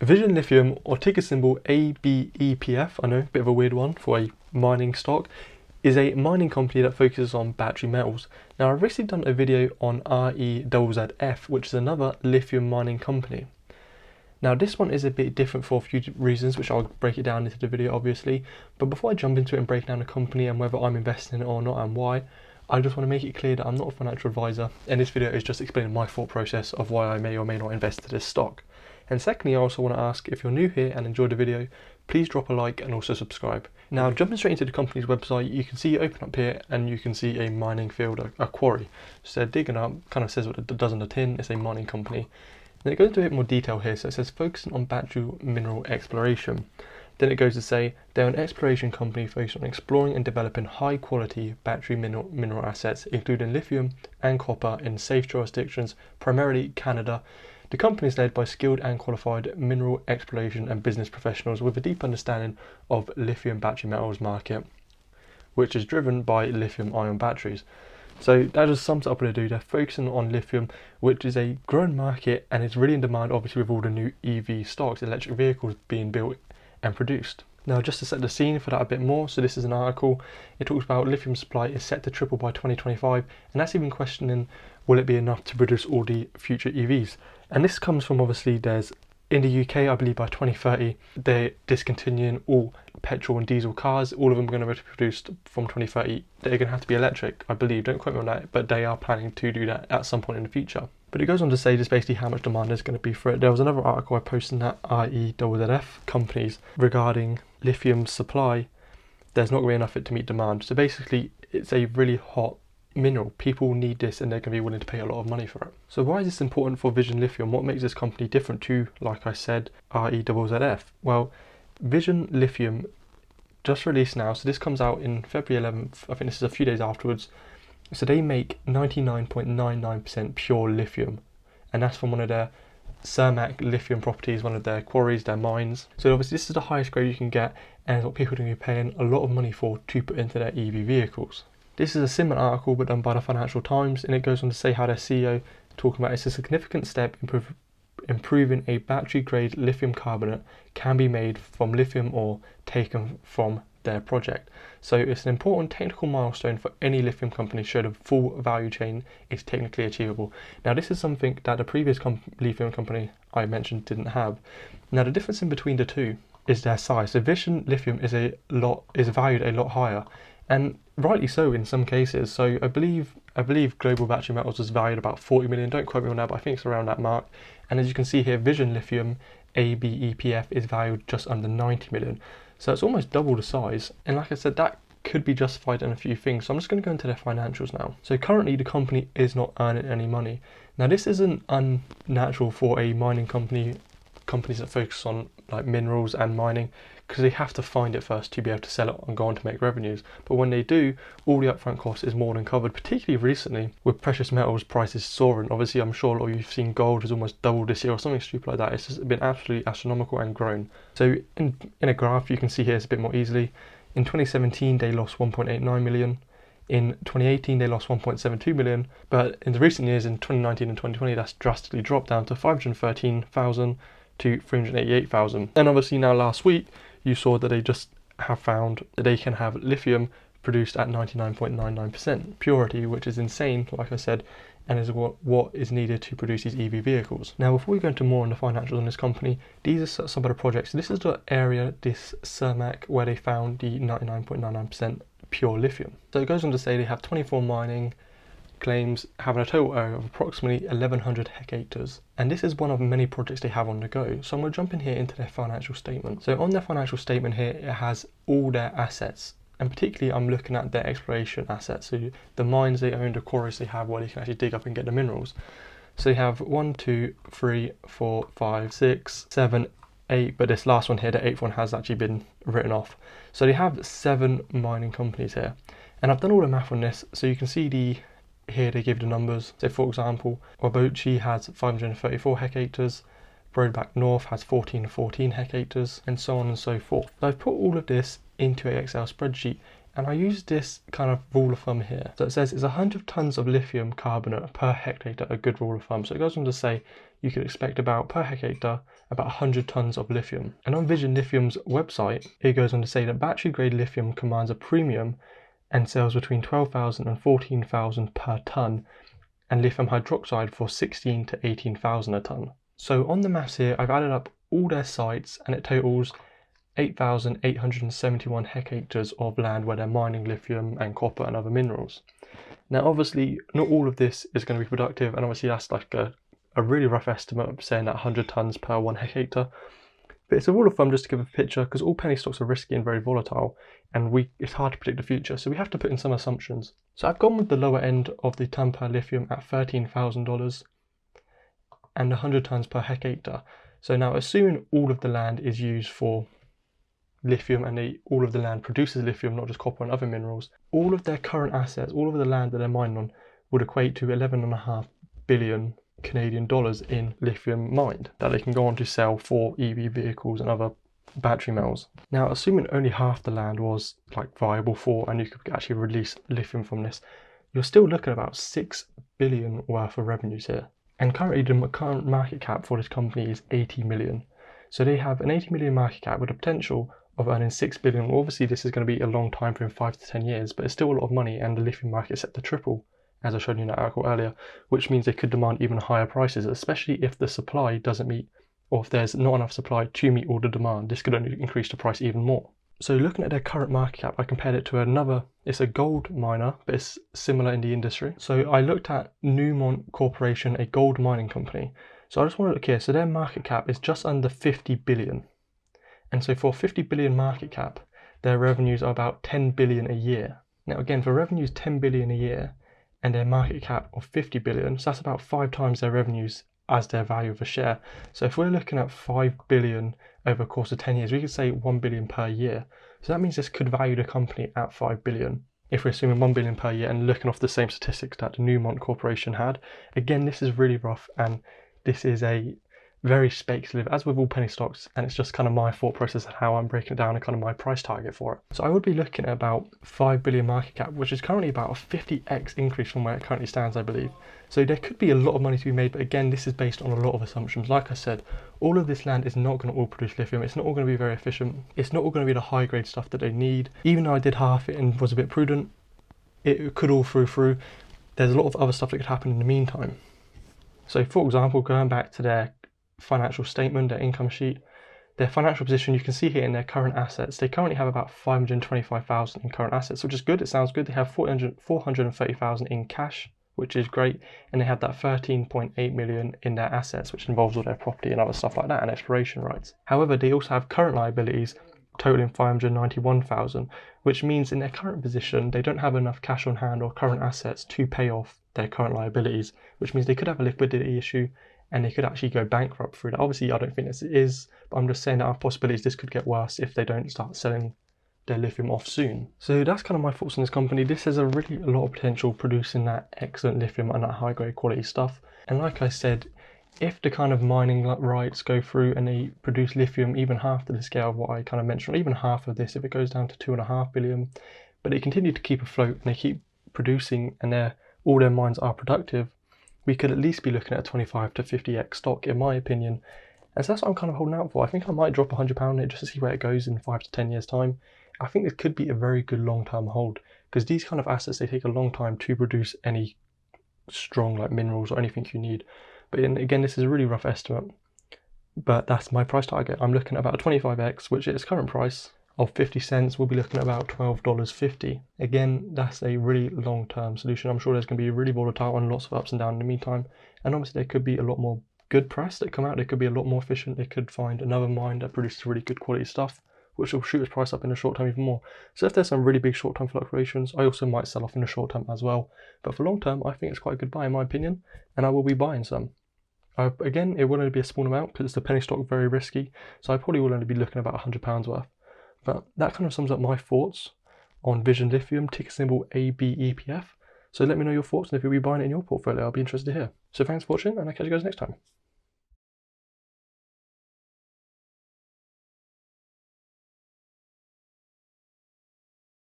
Vision Lithium, or ticker symbol ABEPF, I know, a bit of a weird one for a mining stock, is a mining company that focuses on battery metals. Now, I've recently done a video on REZZF, which is another lithium mining company. Now, this one is a bit different for a few reasons, which I'll break it down into the video, obviously. But before I jump into it and break down the company and whether I'm investing in it or not and why, I just want to make it clear that I'm not a financial advisor, and this video is just explaining my thought process of why I may or may not invest in this stock. And secondly, I also want to ask, if you're new here and enjoyed the video, please drop a like and also subscribe. Now, jumping straight into the company's website, you can see it open up here and you can see a mining field, a quarry. So they're digging up, kind of says what it does on the tin, it's a mining company. Then it goes into a bit more detail here, so it says focusing on battery mineral exploration. Then it goes to say they're an exploration company focused on exploring and developing high quality battery mineral assets, including lithium and copper in safe jurisdictions, primarily Canada. The company is led by skilled and qualified mineral exploration and business professionals with a deep understanding of lithium battery metals market, which is driven by lithium ion batteries. So that just sums up what they do. They're focusing on lithium, which is a growing market and it's really in demand, obviously, with all the new EV stocks, electric vehicles being built and produced. Now, just to set the scene for that a bit more, so this is an article. It talks about lithium supply is set to triple by 2025, and that's even questioning, will it be enough to produce all the future EVs? And this comes from, obviously, there's in the UK, I believe by 2030, they're discontinuing all petrol and diesel cars. All of them are going to be produced from 2030. They're going to have to be electric, I believe. Don't quote me on that, but they are planning to do that at some point in the future. But it goes on to say just basically how much demand there's going to be for it. There was another article I posted in that REZZF companies regarding lithium supply. There's not going to be enough of it to meet demand. So basically, it's a really hot mineral. People need this and they're going to be willing to pay a lot of money for it. So why is this important for Vision Lithium? What makes this company different to, like I said, REZZF? Well, Vision Lithium just released now, so this comes out in February 11th. I think this is a few days afterwards. So they make 99.99% pure lithium, and that's from one of their Cermak lithium properties, one of their quarries, their mines. So obviously this is the highest grade you can get, and it's what people are going to be paying a lot of money for to put into their EV vehicles. This is a similar article but done by the Financial Times, and it goes on to say how their CEO talking about it's a significant step in improving a battery grade lithium carbonate can be made from lithium ore taken from their project. So it's an important technical milestone for any lithium company to show the full value chain is technically achievable. Now, this is something that the previous lithium company I mentioned didn't have. Now, the difference in between the two is their size. So Vision Lithium is valued a lot higher, and rightly so in some cases. So I believe Global Battery Metals was valued about 40 million. Don't quote me on that, but I think it's around that mark. And as you can see here, Vision Lithium ABEPF is valued just under 90 million. So it's almost double the size. And like I said, that could be justified in a few things. So I'm just going to go into their financials now. So currently the company is not earning any money. Now, this isn't unnatural for a mining companies that focus on like minerals and mining, because they have to find it first to be able to sell it and go on to make revenues. But when they do, all the upfront cost is more than covered, particularly recently with precious metals prices soaring. Obviously, I'm sure a lot of you've seen gold has almost doubled this year or something stupid like that. It's just been absolutely astronomical and grown. So in a graph, you can see here it's a bit more easily. In 2017, they lost 1.89 million. In 2018, they lost 1.72 million. But in the recent years, in 2019 and 2020, that's drastically dropped down to 513,000 to 388,000. And obviously now last week, you saw that they just have found that they can have lithium produced at 99.99% purity, which is insane, like I said, and is what is needed to produce these EV vehicles. Now, before we go into more on the financials on this company, these are some of the projects. This is the area, this Cermak, where they found the 99.99% pure lithium. So it goes on to say they have 24 mining claims, having a total area of approximately 1,100 hectares. And this is one of many projects they have on the go. So I'm going to jump in here into their financial statement. So on their financial statement here, it has all their assets. And particularly, I'm looking at their exploration assets. So the mines they own, the quarries they have where they can actually dig up and get the minerals. So they have 1, 2, 3, 4, 5, 6, 7, 8. But this last one here, the 8th one, has actually been written off. So they have 7 mining companies here. And I've done all the math on this. So you can see here they give the numbers. So for example, Wabochi has 534 hectares, Broadback North has 14 hectares, and so on and so forth. So I've put all of this into an Excel spreadsheet, and I use this kind of rule of thumb here. So it says, is 100 tons of lithium carbonate per hectare a good rule of thumb? So it goes on to say you could expect about per hectare about 100 tons of lithium. And on Vision Lithium's website, it goes on to say that battery grade lithium commands a premium and sells between 12,000 and 14,000 per ton, and lithium hydroxide for 16 to 18,000 a ton. So on the maths here, I've added up all their sites and it totals 8,871 hectares of land where they're mining lithium and copper and other minerals. Now obviously not all of this is going to be productive, and obviously that's like a really rough estimate of saying that 100 tons per 1 hectare. But it's a rule of thumb just to give a picture, because all penny stocks are risky and very volatile, and it's hard to predict the future, so we have to put in some assumptions. So I've gone with the lower end of the ton per lithium at $13,000 and 100 tons per hectare. So now assuming all of the land is used for lithium and all of the land produces lithium, not just copper and other minerals, all of their current assets, all of the land that they're mining on would equate to 11.5 billion Canadian dollars in lithium mined that they can go on to sell for EV vehicles and other battery metals. Now assuming only half the land was like viable for, and you could actually release lithium from this, you're still looking at about 6 billion worth of revenues here. And currently the current market cap for this company is 80 million. So they have an 80 million market cap with a potential of earning 6 billion. Well, obviously this is going to be a long time frame, 5 to 10 years, but it's still a lot of money, and the lithium market is set to triple, as I showed you in that article earlier, which means they could demand even higher prices, especially if the supply doesn't meet, or if there's not enough supply to meet all the demand. This could only increase the price even more. So looking at their current market cap, I compared it to another, it's a gold miner, but it's similar in the industry. So I looked at Newmont Corporation, a gold mining company. So I just want to look here, so their market cap is just under 50 billion. And so for 50 billion market cap, their revenues are about 10 billion a year. Now again, for revenues 10 billion a year and their market cap of 50 billion, so that's about 5 times their revenues as their value of a share. So if we're looking at 5 billion over the course of 10 years, we could say 1 billion per year. So that means this could value the company at 5 billion. If we're assuming 1 billion per year and looking off the same statistics that the Newmont Corporation had. Again, this is really rough, and this is a very speculative, as with all penny stocks, and it's just kind of my thought process and how I'm breaking it down and kind of my price target for it. So I would be looking at about 5 billion market cap, which is currently about a 50x increase from where it currently stands, I believe. So there could be a lot of money to be made, but again, this is based on a lot of assumptions. Like I said, all of this land is not going to all produce lithium. It's not all going to be very efficient. It's not all going to be the high grade stuff that they need. Even though I did half it and was a bit prudent, it could all through. There's a lot of other stuff that could happen in the meantime. So for example, going back to their financial statement, their income sheet, their financial position, you can see here in their current assets, they currently have about 525,000 in current assets, which is good. It sounds good. They have 430,000 in cash, which is great, and they have that 13.8 million in their assets, which involves all their property and other stuff like that and exploration rights. However, they also have current liabilities totaling 591,000, which means in their current position they don't have enough cash on hand or current assets to pay off their current liabilities, which means they could have a liquidity issue and they could actually go bankrupt through that. Obviously, I don't think this is, but I'm just saying that our possibilities this could get worse if they don't start selling their lithium off soon. So that's kind of my thoughts on this company. This has a lot of potential producing that excellent lithium and that high grade quality stuff. And like I said, if the kind of mining rights go through and they produce lithium even half to the scale of what I kind of mentioned, or even half of this, if it goes down to 2.5 billion, but they continue to keep afloat and they keep producing and all their mines are productive, we could at least be looking at a 25 to 50x stock, in my opinion. And so that's what I'm kind of holding out for. I think I might drop £100 in it just to see where it goes in 5 to 10 years time. I think this could be a very good long-term hold, because these kind of assets, they take a long time to produce any strong like minerals or anything you need. But again, this is a really rough estimate, but that's my price target. I'm looking at about a 25x, which at its current price of 50 cents, we'll be looking at about $12.50. Again, that's a really long-term solution. I'm sure there's going to be really volatile and lots of ups and downs in the meantime. And obviously there could be a lot more good press that come out. They could be a lot more efficient. They could find another mine that produces really good quality stuff, which will shoot its price up in the short term even more. So if there's some really big short-term fluctuations, I also might sell off in the short term as well. But for long term, I think it's quite a good buy in my opinion, and I will be buying some. Again, it will only be a small amount because it's a penny stock, very risky. So I probably will only be looking at about £100 worth. But that kind of sums up my thoughts on Vision Lithium, ticker symbol ABEPF. So let me know your thoughts, and if you'll be buying it in your portfolio, I'll be interested to hear. So thanks for watching, and I'll catch you guys next time.